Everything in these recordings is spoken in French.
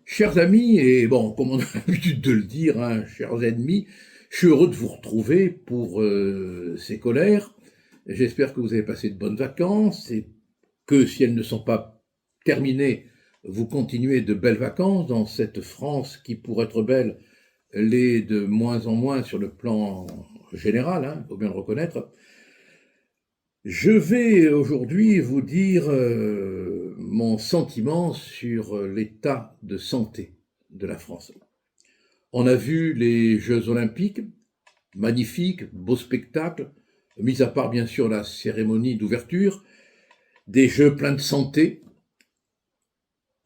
Chers amis, et bon, comme on a l'habitude de le dire, hein, chers ennemis, je suis heureux de vous retrouver pour ces colères. J'espère que vous avez passé de bonnes vacances et que si elles ne sont pas terminées, vous continuez de belles vacances dans cette France qui, pour être belle, l'est de moins en moins sur le plan général, hein, faut bien le reconnaître. Je vais aujourd'hui vous dire mon sentiment sur l'état de santé de la France. On a vu les Jeux Olympiques, magnifiques, beaux spectacles, mis à part bien sûr la cérémonie d'ouverture, des Jeux pleins de santé.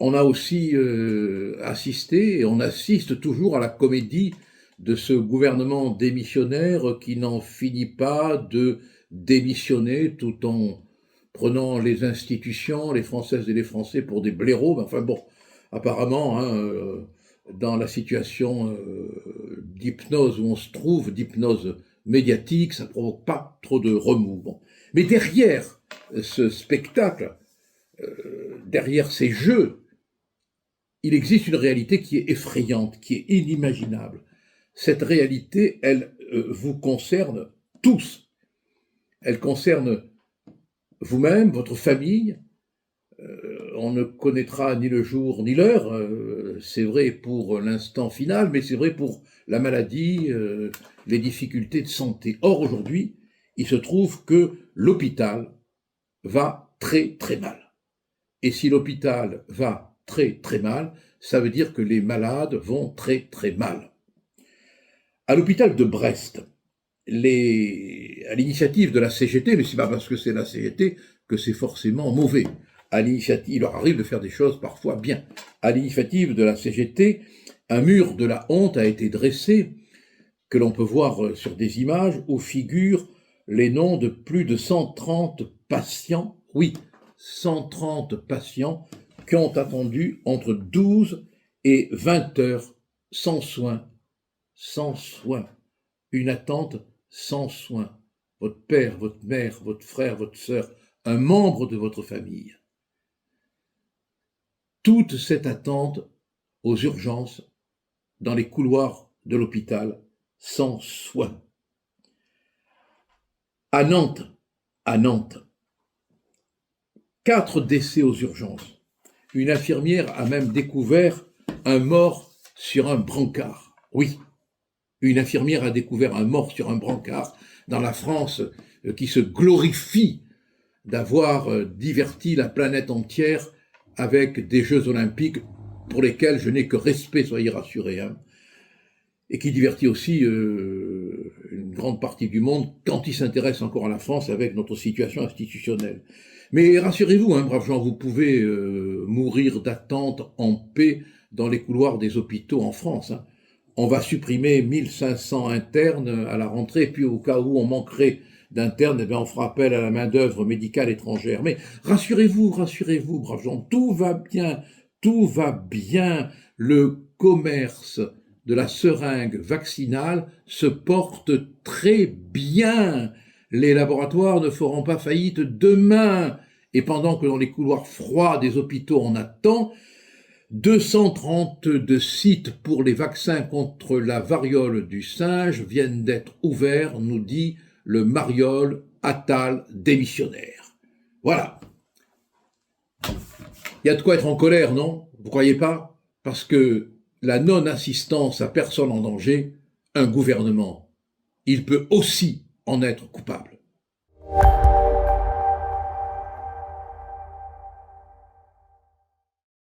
On a aussi assisté, et on assiste toujours à la comédie de ce gouvernement démissionnaire qui n'en finit pas de démissionner tout en prenant les institutions, les Françaises et les Français pour des blaireaux. Mais enfin bon, apparemment, hein, dans la situation d'hypnose où on se trouve, d'hypnose médiatique, ça ne provoque pas trop de remous. Bon. Mais derrière ce spectacle, derrière ces jeux, il existe une réalité qui est effrayante, qui est inimaginable. Cette réalité, elle vous concerne tous. Elle concerne vous-même, votre famille. On ne connaîtra ni le jour ni l'heure. C'est vrai pour l'instant final, mais c'est vrai pour la maladie, les difficultés de santé. Or, aujourd'hui, il se trouve que l'hôpital va très très mal. Et si l'hôpital va très très mal, ça veut dire que les malades vont très très mal. À l'hôpital de Brest, à l'initiative de la CGT, mais c'est pas parce que c'est la CGT que c'est forcément mauvais. Il leur arrive de faire des choses parfois bien. À l'initiative de la CGT, un mur de la honte a été dressé, que l'on peut voir sur des images, où figurent les noms de plus de 130 patients, oui, 130 patients qui ont attendu entre 12 et 20 heures sans soins. Sans soins. Une attente sans soins. Votre père, votre mère, votre frère, votre sœur, un membre de votre famille. Toute cette attente aux urgences, dans les couloirs de l'hôpital, sans soins. À Nantes, 4 décès aux urgences. Une infirmière a même découvert un mort sur un brancard. Oui, une infirmière a découvert un mort sur un brancard dans la France qui se glorifie d'avoir diverti la planète entière avec des Jeux Olympiques pour lesquels je n'ai que respect, soyez rassurés, hein, et qui divertit aussi une grande partie du monde quand il s'intéresse encore à la France avec notre situation institutionnelle. Mais rassurez-vous, hein, braves gens, vous pouvez mourir d'attente en paix dans les couloirs des hôpitaux en France. Hein. On va supprimer 1500 internes à la rentrée, puis au cas où on manquerait d'internes, eh bien on fera appel à la main-d'œuvre médicale étrangère. Mais rassurez-vous, braves gens, tout va bien, tout va bien. Le commerce de la seringue vaccinale se porte très bien. Les laboratoires ne feront pas faillite demain. Et pendant que dans les couloirs froids des hôpitaux on attend, 232 sites pour les vaccins contre la variole du singe viennent d'être ouverts, nous dit le Mariol Attal démissionnaire. Voilà. Il y a de quoi être en colère, non? Vous croyez pas? Parce que la non-assistance à personne en danger, un gouvernement, il peut aussi en être coupable.